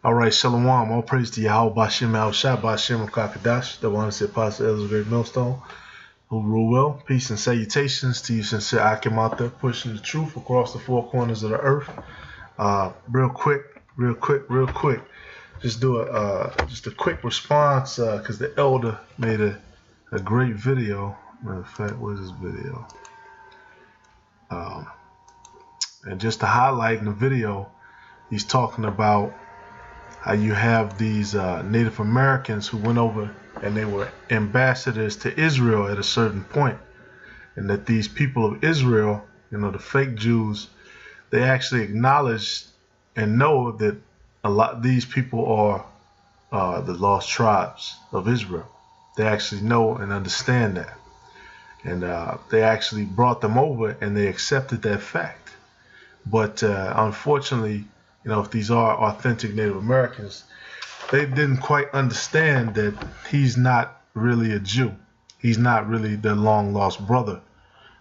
All right, Shalom. All praise to Yahweh Bashem Al Shah Bashem Kakadash, the one who said Pastor Elder Great Millstone, who rule well. Peace and salutations to you, sincere Akim out there, pushing the truth across the four corners of the earth. Real quick. Just do a quick response because the elder made a great video. Matter of fact, where's this video? And just to highlight in the video, he's talking about how you have these Native Americans who went over and they were ambassadors to Israel at a certain point, and that these people of Israel, the fake Jews, they actually acknowledge and know that a lot of these people are the lost tribes of Israel. They actually know and understand that, and they actually brought them over and they accepted that fact. But unfortunately, if these are authentic Native Americans, they didn't quite understand that he's not really a Jew. He's not really their long lost brother.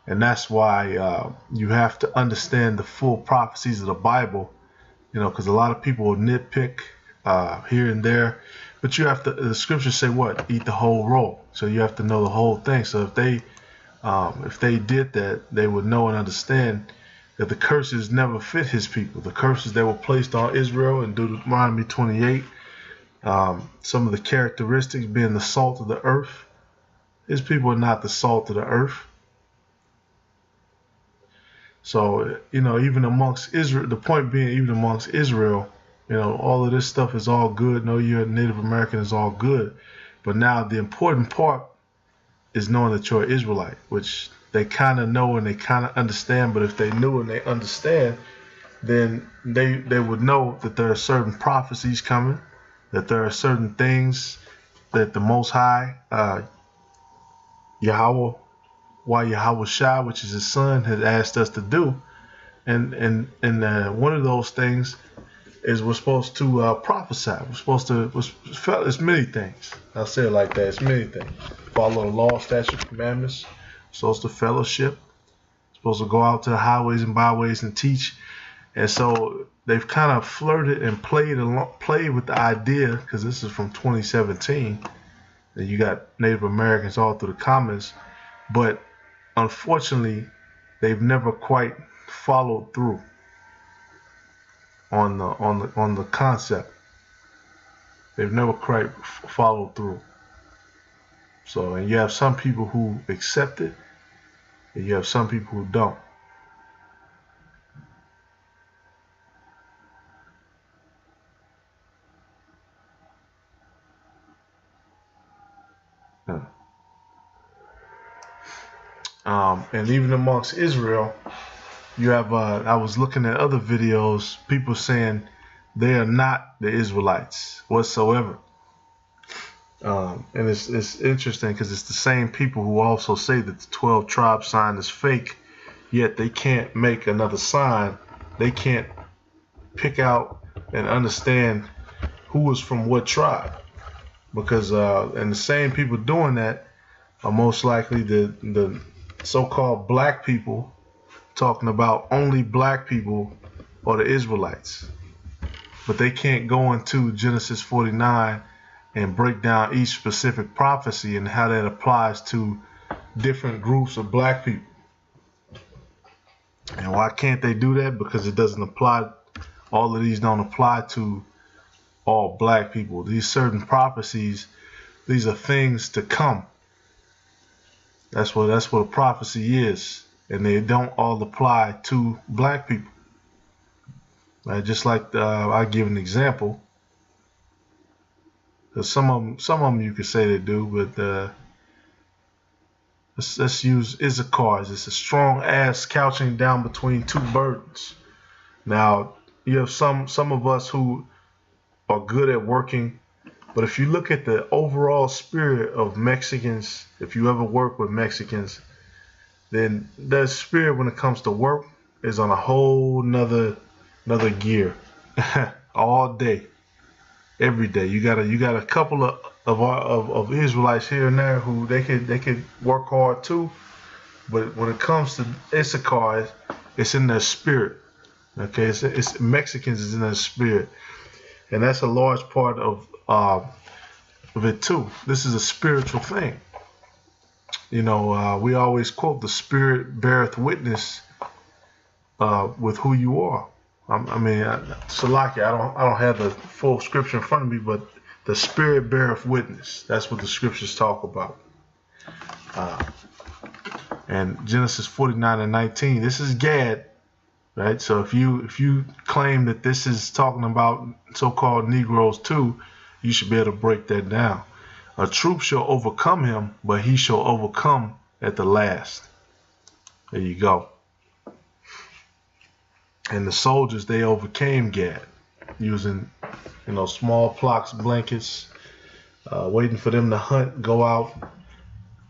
And that's why you have to understand the full prophecies of the Bible, because a lot of people will nitpick here and there. But you have to, the scriptures say what? Eat the whole roll. So you have to know the whole thing. So if they did that, they would know and understand that the curses never fit his people. The curses that were placed on Israel in Deuteronomy 28, some of the characteristics being the salt of the earth. His people are not the salt of the earth. So, even amongst Israel, the point being, even amongst Israel, all of this stuff is all good. No, you're a Native American is all good. But now the important part is knowing that you're an Israelite, which they kind of know and they kind of understand. But if they knew and they understand, then they would know that there are certain prophecies coming, that there are certain things that the Most High, Yahweh Shai, which is his son, has asked us to do. And one of those things is we're supposed to prophesy. We're supposed to, it's many things. I'll say it like that. It's many things. Follow the law, statutes, commandments. Supposed to fellowship, supposed to go out to the highways and byways and teach. And so they've kind of flirted and played with the idea, because this is from 2017, that you got Native Americans all through the comments, but unfortunately they've never quite followed through on the concept. They've never quite followed through. So, and you have some people who accept it, and you have some people who don't. And even amongst Israel, you have, I was looking at other videos, people saying they are not the Israelites whatsoever. And it's interesting because it's the same people who also say that the 12 tribe sign is fake, yet they can't make another sign. They can't pick out and understand who is from what tribe, because and the same people doing that are most likely the so-called black people, talking about only black people or the Israelites. But they can't go into Genesis 49 and break down each specific prophecy and how that applies to different groups of black people. And why can't they do that? Because it doesn't apply. All of these don't apply to all black people. These certain prophecies, these are things to come. That's what a prophecy is, and they don't all apply to black people. Right? Just like I'll give an example. Some of them you could say they do, but let's use Issachar. It's a strong ass couching down between two burdens. Now you have some of us who are good at working, but if you look at the overall spirit of Mexicans, if you ever work with Mexicans, then their spirit when it comes to work is on a whole nother gear. All day, every day. You got a couple of Israelites here and there who they could work hard too, but when it comes to Issachar, it's in their spirit. Okay, it's Mexicans is in their spirit. And that's a large part of it too. This is a spiritual thing. You know, we always quote, the Spirit beareth witness with who you are. I mean, Salaki, I don't have the full scripture in front of me, but the Spirit beareth witness. That's what the scriptures talk about. And Genesis 49:19. This is Gad, right? So if you claim that this is talking about so-called Negroes too, you should be able to break that down. A troop shall overcome him, but he shall overcome at the last. There you go. And the soldiers, they overcame Gad using, small blocks, blankets, waiting for them to hunt, go out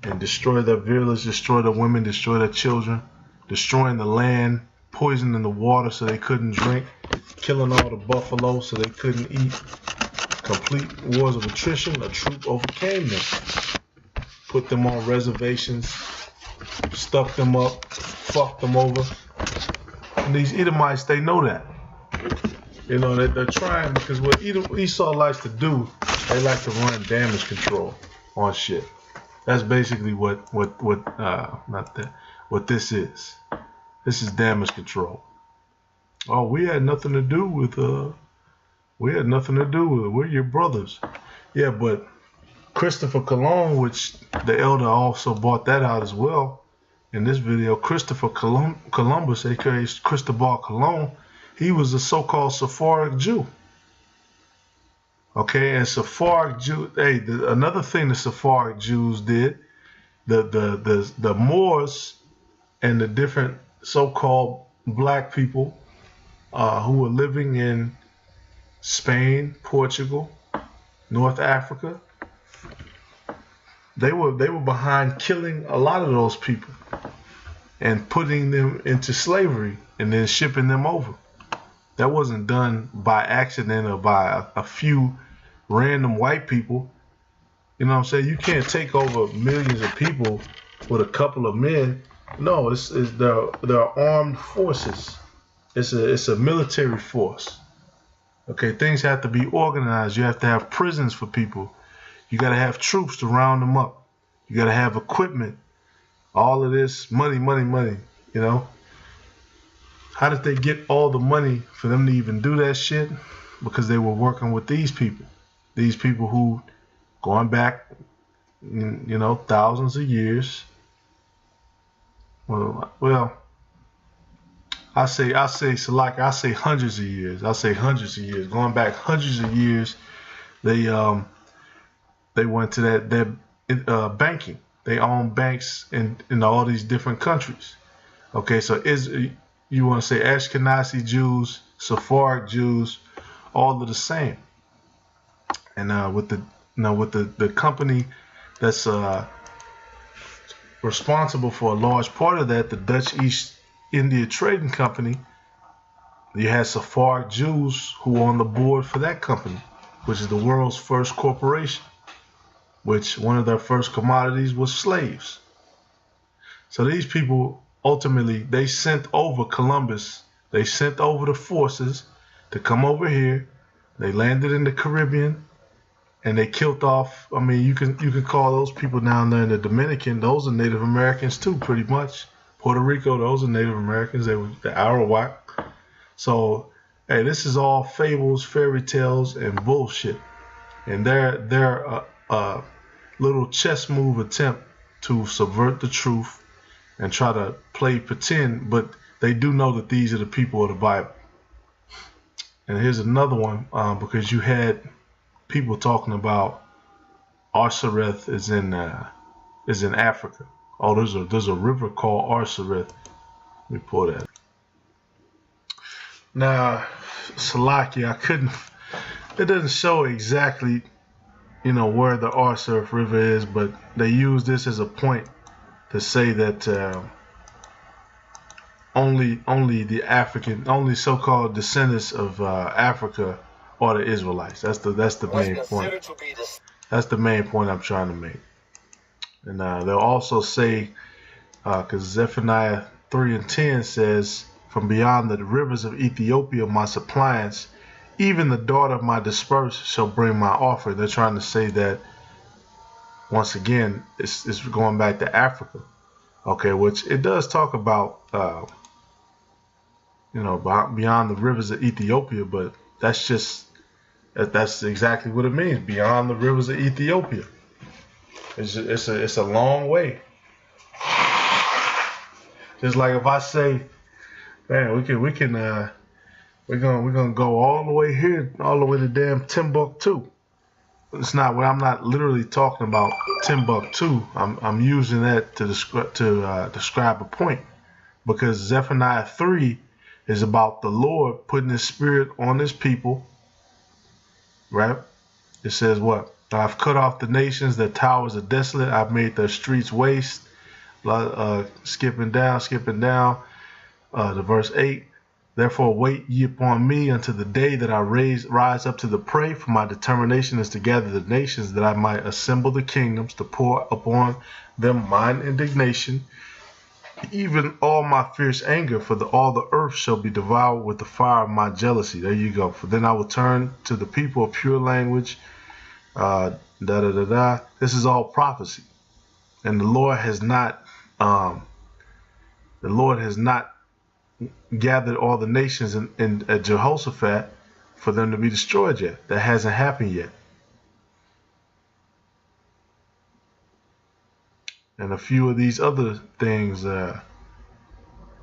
and destroy their village, destroy the women, destroy their children, destroying the land, poisoning the water so they couldn't drink, killing all the buffalo so they couldn't eat. Complete wars of attrition. A troop overcame them, put them on reservations, stuck them up, fucked them over. And these Edomites, they know that. They're trying, because what Esau likes to do, they like to run damage control on shit. That's basically what this is. This is damage control. Oh, we had nothing to do with it. We're your brothers. Yeah, but Christopher Cologne, which the elder also brought that out as well in this video, Christopher Columbus, aka Cristobal Colon, he was a so-called Sephardic Jew. Okay, and Sephardic Jew. Hey, another thing the Sephardic Jews did, the Moors and the different so-called black people who were living in Spain, Portugal, North Africa, they were behind killing a lot of those people and putting them into slavery and then shipping them over. That wasn't done by accident or by a few random white people. You know what I'm saying? You can't take over millions of people with a couple of men. No, they're armed forces. It's a military force. Okay, things have to be organized. You have to have prisons for people. You got to have troops to round them up. You got to have equipment. All of this money. How did they get all the money for them to even do that shit? Because they were working with these people. These people who, going back, thousands of years. Well, I say hundreds of years. Going back hundreds of years, they went to that banking. They own banks in all these different countries. Okay, so you want to say Ashkenazi Jews, Sephardic Jews, all are the same. And with the company that's responsible for a large part of that, the Dutch East India Trading Company, you had Sephardic Jews who were on the board for that company, which is the world's first corporation, which one of their first commodities was slaves. So these people, ultimately, they sent over Columbus, they sent over the forces to come over here. They landed in the Caribbean and they killed off, you can call those people down there in the Dominican, those are Native Americans too, pretty much. Puerto Rico, those are Native Americans. They were the Arawak. So, hey, this is all fables, fairy tales, and bullshit. And they're a little chess move attempt to subvert the truth and try to play pretend, but they do know that these are the people of the Bible. And here's another one, because you had people talking about Arsareth is in Africa. Oh, there's a river called Arsareth. Let me pull that. Now, Salaki, it doesn't show exactly, where the Arsareth River is, but they use this as a point to say that only the so-called descendants of Africa are the Israelites. That's the main point. That's the main point I'm trying to make. And they'll also say, because Zephaniah 3:10 says, "From beyond the rivers of Ethiopia, my suppliants, even the daughter of my dispersed shall bring my offering. They're trying to say that, once again, it's going back to Africa. Okay, which it does talk about, beyond the rivers of Ethiopia, but that's exactly what it means, beyond the rivers of Ethiopia. It's a long way. Just like if I say, man, we're gonna go all the way here, all the way to damn Timbuktu. It's not what I'm not literally talking about Timbuktu. I'm using that to describe a point, because Zephaniah 3 is about the Lord putting His Spirit on His people. Right? It says what? I've cut off the nations, their towers are desolate. I've made their streets waste. Skipping down to verse 8. Therefore wait ye upon me until the day that I rise up to the prey, for my determination is to gather the nations, that I might assemble the kingdoms, to pour upon them mine indignation, even all my fierce anger, for all the earth shall be devoured with the fire of my jealousy. There you go. For then I will turn to the people of pure language. This is all prophecy, and the Lord has not gathered all the nations at Jehoshaphat for them to be destroyed yet. That hasn't happened yet. And a few of these other things have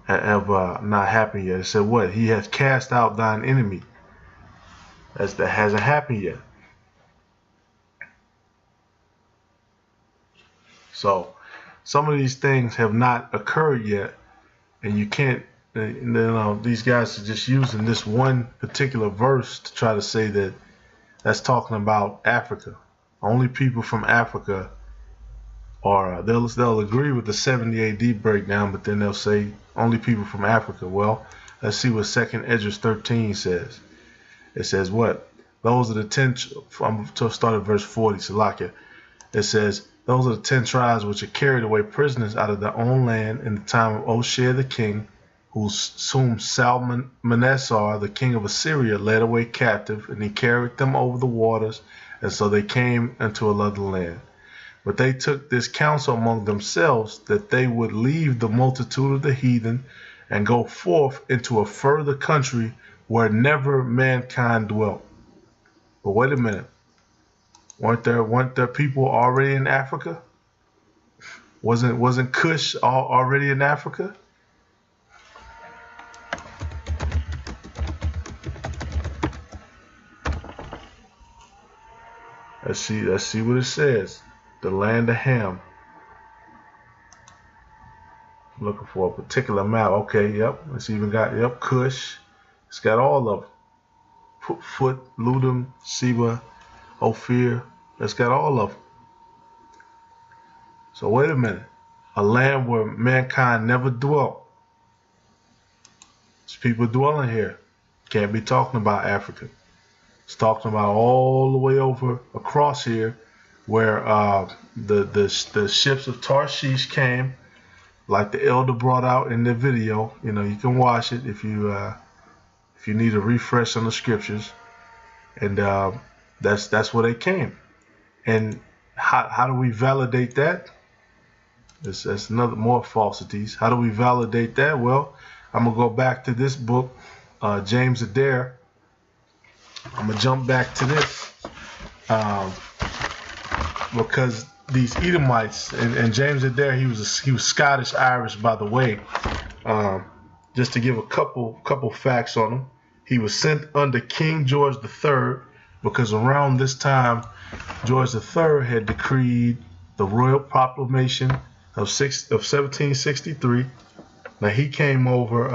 not happened yet. It said what? He has cast out thine enemy. That hasn't happened yet. So some of these things have not occurred yet, and you can't. These guys are just using this one particular verse to try to say that that's talking about Africa. Only people from Africa are, they'll agree with the 70 AD breakdown, but then they'll say only people from Africa. Well, let's see what 2nd Esdras 13 says. It says what? Those are the 10, I'm to start at verse 40, Salakia. It says, those are the 10 tribes which are carried away prisoners out of their own land in the time of Oshea the king, whom Salmanassar, the king of Assyria, led away captive, and he carried them over the waters, and so they came into another land. But they took this counsel among themselves, that they would leave the multitude of the heathen and go forth into a further country where never mankind dwelt. But wait a minute. Weren't there people already in Africa? Wasn't Cush already in Africa? Let's see what it says. The land of Ham. I'm looking for a particular map. Okay, yep. It's even got Cush. It's got all of them. Phut, Ludum, Seba, Ophir. It's got all of them. So wait a minute. A land where mankind never dwelt. There's people dwelling here. Can't be talking about Africa. It's talking about all the way over across here, where the ships of Tarshish came, like the elder brought out in the video. You can watch it if you need a refresh on the scriptures, and that's where they came. And how do we validate that? That's more falsities. How do we validate that? Well, I'm gonna go back to this book, James Adair. I'm gonna jump back to this because these Edomites and James Adair, he was Scottish Irish, by the way. Just to give a couple facts on him, he was sent under King George III, because around this time George III had decreed the Royal Proclamation of 1763. Now he came over.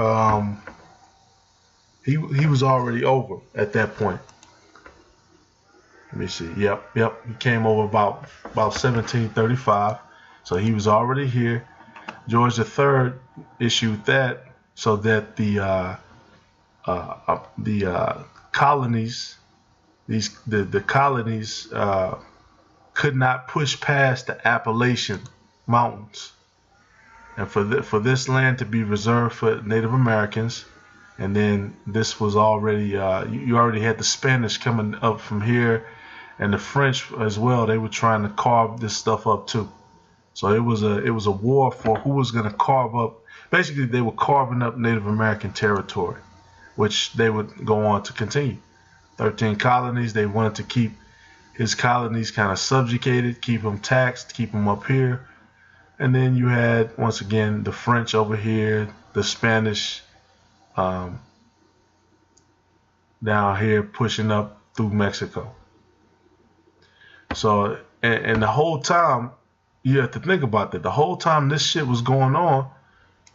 He was already over at that point. Let me see. Yep. He came over about 1735. So he was already here. George III issued that so that the colonies, the colonies could not push past the Appalachian Mountains, and for this land to be reserved for Native Americans. And then this was already, you already had the Spanish coming up from here, and the French as well. They were trying to carve this stuff up too. So it was a war for who was going to carve up. Basically, they were carving up Native American territory, which they would go on to continue. 13 colonies. They wanted to keep his colonies kind of subjugated, keep them taxed, keep them up here. And then you had, once again, the French over here, the Spanish down here pushing up through Mexico. So, and the whole time, you have to think about that. The whole time this shit was going on,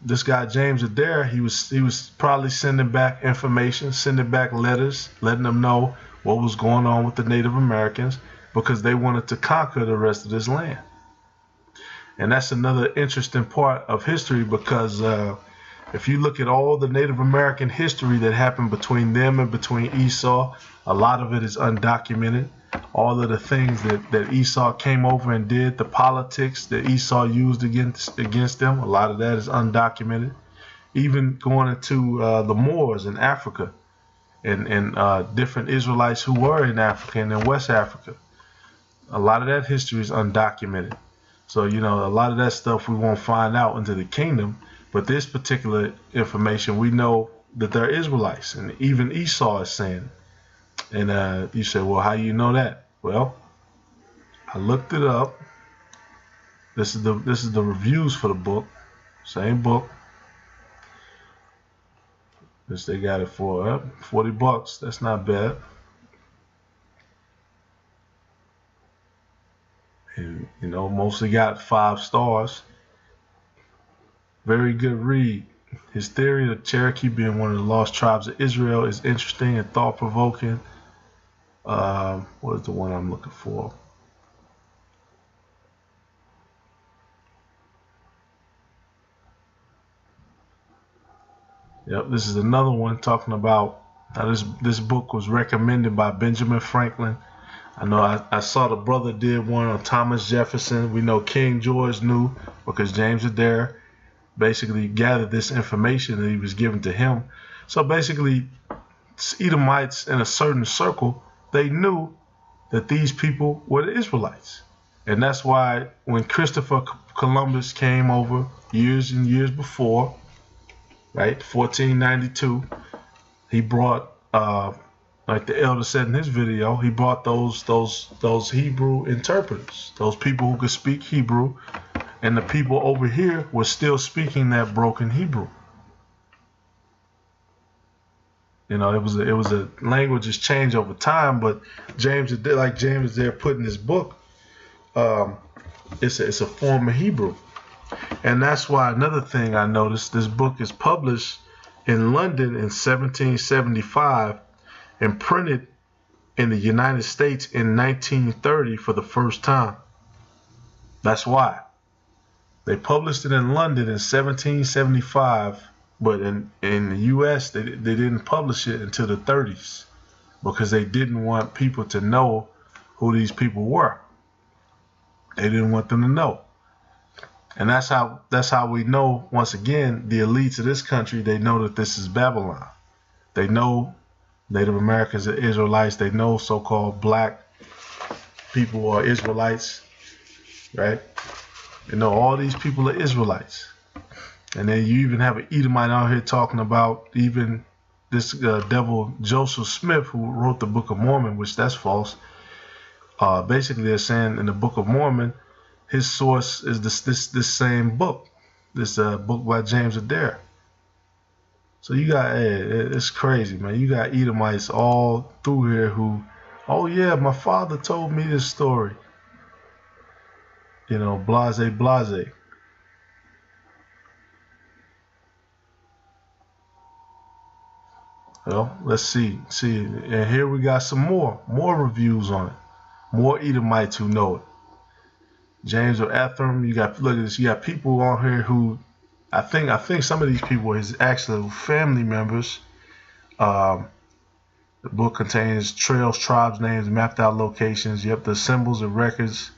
this guy James Adair, he was probably sending back information, sending back letters, letting them know what was going on with the Native Americans, because they wanted to conquer the rest of this land. And that's another interesting part of history, because if you look at all the Native American history that happened between them and between Esau, a lot of it is undocumented. All of the things that Esau came over and did, the politics that Esau used against them, a lot of that is undocumented. Even going into the Moors in Africa and different Israelites who were in Africa and in West Africa, a lot of that history is undocumented. So, you know, a lot of that stuff we won't find out into the kingdom. But this particular information, we know that they're Israelites, and even Esau is saying. And you say, well, how you know that? Well, I looked it up. This is the reviews for the book. Same book. This they got it for $40. That's not bad. And, you know, mostly got 5 stars. Very good read. His theory of Cherokee being one of the lost tribes of Israel is interesting and thought-provoking. What is the one I'm looking for? Yep, this is another one talking about how this book was recommended by Benjamin Franklin. I know I saw the brother did one on Thomas Jefferson. We know King George knew because James Adair basically gathered this information that he was given to him. So basically, Edomites in a certain circle, they knew that these people were the Israelites. And that's why when Christopher Columbus came over years and years before, right, 1492, he brought, like the elder said in his video, he brought those Hebrew interpreters, those people who could speak Hebrew, and the people over here were still speaking that broken Hebrew. You know, it was a languages change over time, but James there put in his book, it's a form of Hebrew. And that's why another thing I noticed, this book is published in London in 1775 and printed in the United States in 1930 for the first time. That's why. They published it in London in 1775, but in the U.S. they didn't publish it until the 30s because they didn't want people to know who these people were. They didn't want them to know. And that's how we know, once again, the elites of this country, they know that this is Babylon. They know Native Americans are Israelites. They know so-called black people are Israelites, right? They know all these people are Israelites. And then you even have an Edomite out here talking about even this devil Joseph Smith, who wrote the Book of Mormon, which that's false. Basically, they're saying in the Book of Mormon, his source is this same book, this book by James Adair. So you got, it's crazy, man. You got Edomites all through here who, oh yeah, my father told me this story. You know, blase, blase. Well, let's see. And here we got some more reviews on it. More Edomites who know it. James of Athram, look at this. You got people on here who, I think some of these people are his actual family members. The book contains trails, tribes, names, mapped out locations. Yep, the symbols and records,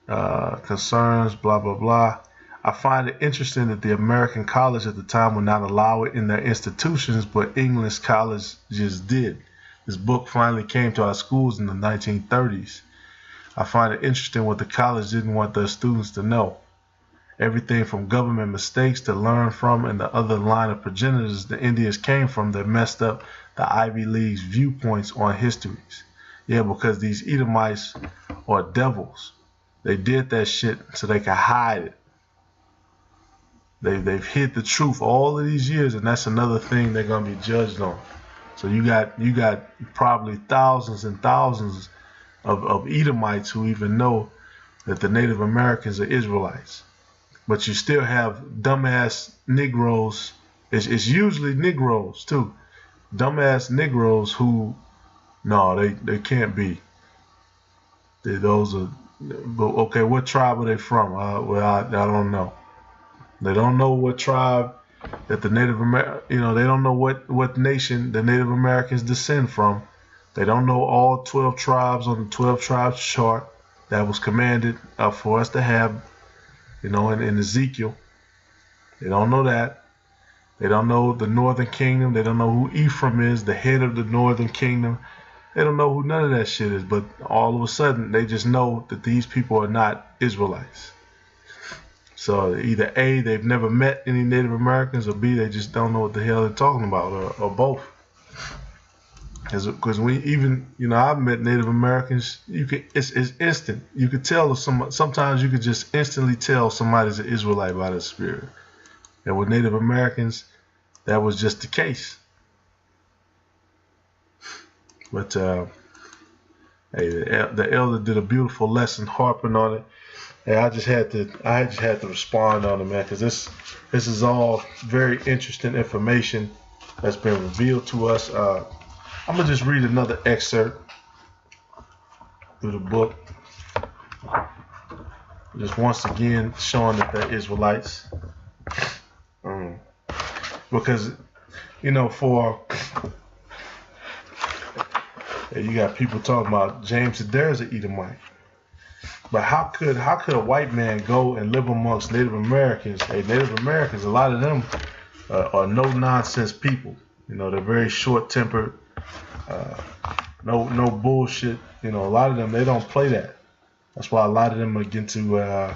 concerns, blah blah blah. I find it interesting that the American college at the time would not allow it in their institutions, but English colleges did. This book finally came to our schools in the 1930s. I find it interesting what the college didn't want their students to know. Everything from government mistakes to learn from and the other line of progenitors the Indians came from that messed up the Ivy League's viewpoints on histories. Yeah, because these Edomites are devils. They did that shit so they could hide it. They've hid the truth all of these years, and that's another thing they're gonna be judged on. So you got probably thousands and thousands of Edomites who even know that the Native Americans are Israelites. But you still have dumbass Negroes. It's usually Negroes too. Dumbass Negroes who, no, they can't be. Those are, but okay, what tribe are they from? Well, I don't know. They don't know what tribe that the Native they don't know what nation the Native Americans descend from. They don't know all 12 tribes on the 12 tribes chart that was commanded for us to have, in Ezekiel. They don't know that. They don't know the northern kingdom. They don't know who Ephraim is, the head of the northern kingdom. They don't know who none of that shit is, but all of a sudden they just know that these people are not Israelites. So either A, they've never met any Native Americans, or B, they just don't know what the hell they're talking about, or both. Because we even, I've met Native Americans. It's instant. You could tell sometimes you could just instantly tell somebody's an Israelite by the spirit. And with Native Americans, that was just the case. But hey, the elder did a beautiful lesson harping on it. And I just had to respond on it, man, because this is all very interesting information that's been revealed to us. I'm gonna just read another excerpt through the book, just once again showing that they're Israelites, because you got people talking about James Adair's an Edomite. But how could a white man go and live amongst Native Americans? Hey, Native Americans, a lot of them are no nonsense people. They're very short tempered, no bullshit. A lot of them, they don't play that. That's why a lot of them are into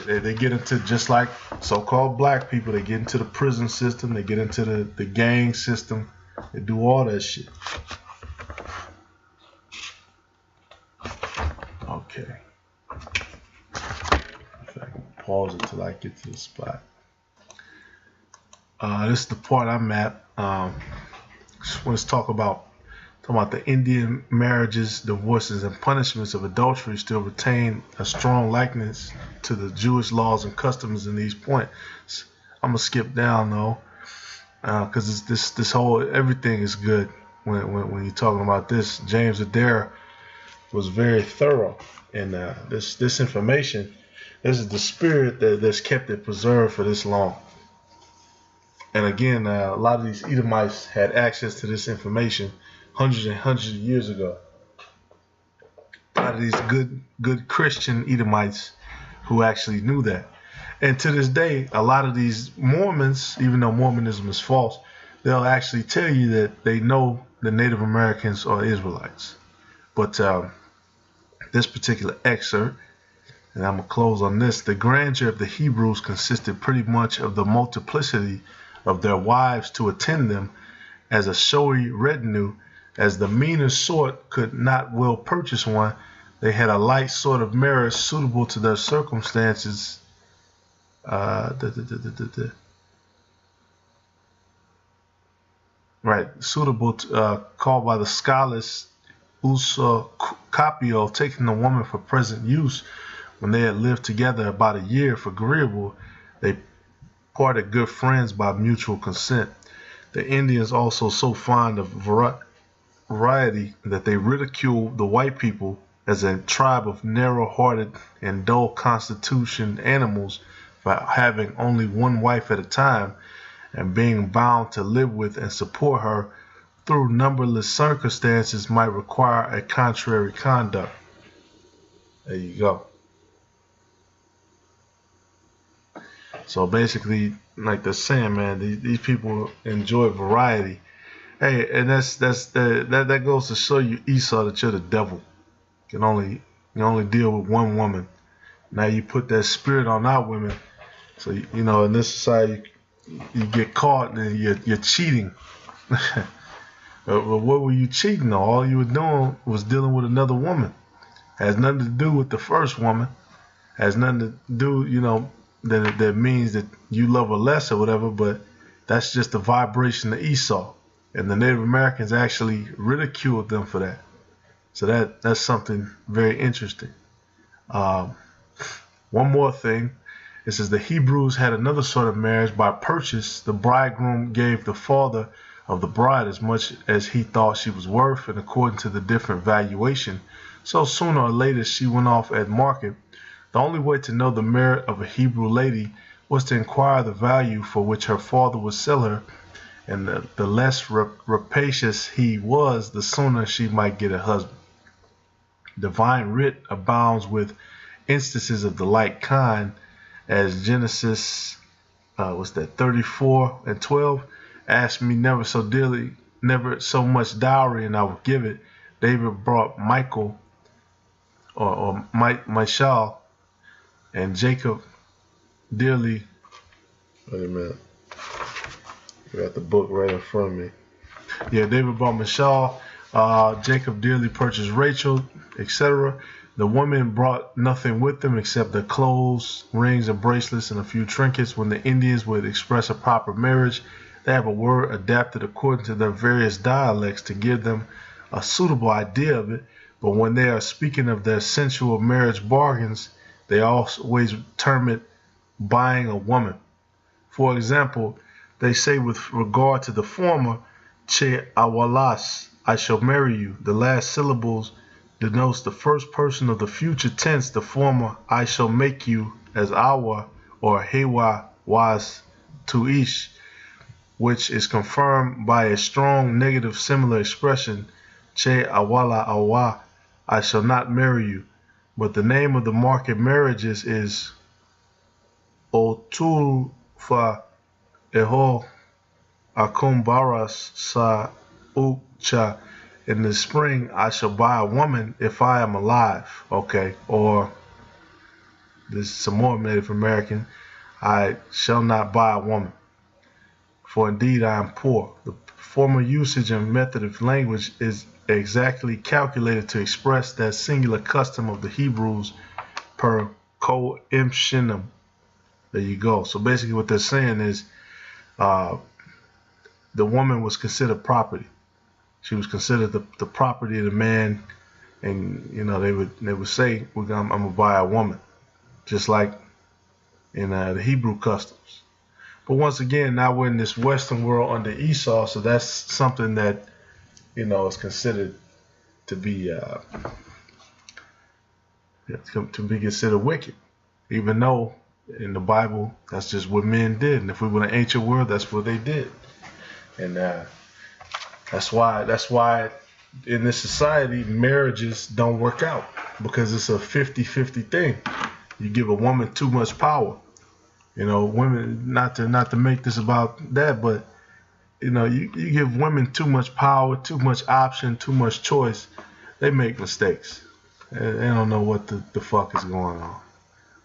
they get into, just like so-called black people, they get into the prison system, they get into the gang system, they do all that shit. Okay. If I can pause it till I get to the spot. This is the part I'm at. Just want to talk about the Indian marriages, divorces, and punishments of adultery still retain a strong likeness to the Jewish laws and customs in these points. I'm gonna skip down though, because this whole everything is good when you're talking about this. James Adair was very thorough. And this information, this is the spirit that's kept it preserved for this long. And again, a lot of these Edomites had access to this information hundreds and hundreds of years ago. A lot of these good Christian Edomites who actually knew that. And to this day, a lot of these Mormons, even though Mormonism is false, they'll actually tell you that they know the Native Americans are Israelites. But this particular excerpt, and I'm going to close on this, the grandeur of the Hebrews consisted pretty much of the multiplicity of their wives to attend them as a showy retinue. As the meaner sort could not well purchase one, they had a light sort of marriage suitable to their circumstances. Suitable to, called by the scholars usucapio, taking the woman for present use. When they had lived together about a year, if agreeable, they parted good friends by mutual consent. The Indians also so fond of variety that they ridiculed the white people as a tribe of narrow-hearted and dull constitution animals for having only one wife at a time and being bound to live with and support her through numberless circumstances might require a contrary conduct. There you go. So basically, like they're saying, man, these people enjoy variety. Hey, and that goes to show you, Esau, that you're the devil. You can only deal with one woman. Now you put that spirit on our women. So in this society, you get caught and you're cheating. But what were you cheating on? All you were doing was dealing with another woman. Has nothing to do with the first woman. Has nothing to do, that means that you love her less or whatever, but that's just the vibration of Esau. And the Native Americans actually ridiculed them for that. So that's something very interesting. One more thing. It says the Hebrews had another sort of marriage. By purchase, the bridegroom gave the father of the bride as much as he thought she was worth, and according to the different valuation. So sooner or later she went off at market. The only way to know the merit of a Hebrew lady was to inquire the value for which her father would sell her, and the less rapacious he was, the sooner she might get a husband. Divine writ abounds with instances of the like kind, as Genesis 34:12, ask me never so much dowry, and I will give it. David brought Michal, and Jacob dearly. Wait a minute. I got the book right in front of me. Yeah, David brought Michal. Jacob dearly purchased Rachel, etc. The women brought nothing with them except their clothes, rings, and bracelets, and a few trinkets. When the Indians would express a proper marriage, they have a word adapted according to their various dialects to give them a suitable idea of it. But when they are speaking of their sensual marriage bargains, they always term it buying a woman. For example, they say with regard to the former, Che awalas, I shall marry you. The last syllables denotes the first person of the future tense. The former, I shall make you, as awa or hewa was to ish, which is confirmed by a strong negative similar expression, Che awala awa, I shall not marry you. But the name of the market marriages is Otulfa Eho Akumbaras Sa Ucha. In the spring, I shall buy a woman if I am alive. Okay, or this is some more Native American. I shall not buy a woman, for indeed I am poor. The former usage and method of language is exactly calculated to express that singular custom of the Hebrews per coemptionum. There you go. So basically what they're saying is the woman was considered property. She was considered the property of the man, and they would say, I'm gonna buy a woman, just like in the Hebrew customs. But once again, now we're in this Western world under Esau, so that's something that is considered to be considered wicked, even though in the Bible that's just what men did, and if we were in the ancient world, that's what they did, and that's why in this society marriages don't work out, because it's a 50-50 thing. You give a woman too much power. Women, not to make this about that, but you give women too much power, too much option, too much choice, they make mistakes. They don't know what the fuck is going on.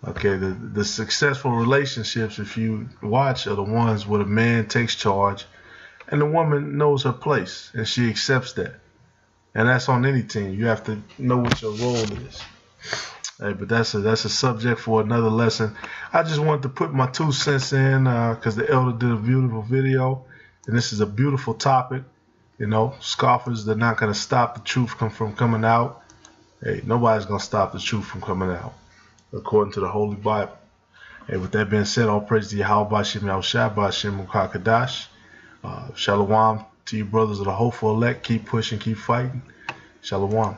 Okay, the successful relationships, if you watch, are the ones where the man takes charge and the woman knows her place and she accepts that. And that's on any team. You have to know what your role is. Hey, but that's a subject for another lesson. I just wanted to put my 2 cents in because the elder did a beautiful video, and this is a beautiful topic. Scoffers, they're not going to stop the truth from coming out. Hey, nobody's going to stop the truth from coming out, according to the Holy Bible. Hey, with that being said, all praise to Yahweh B'Shem Yahushua B'Shem Ukakadash. Shalom to you brothers of the hopeful elect. Keep pushing, keep fighting. Shalom.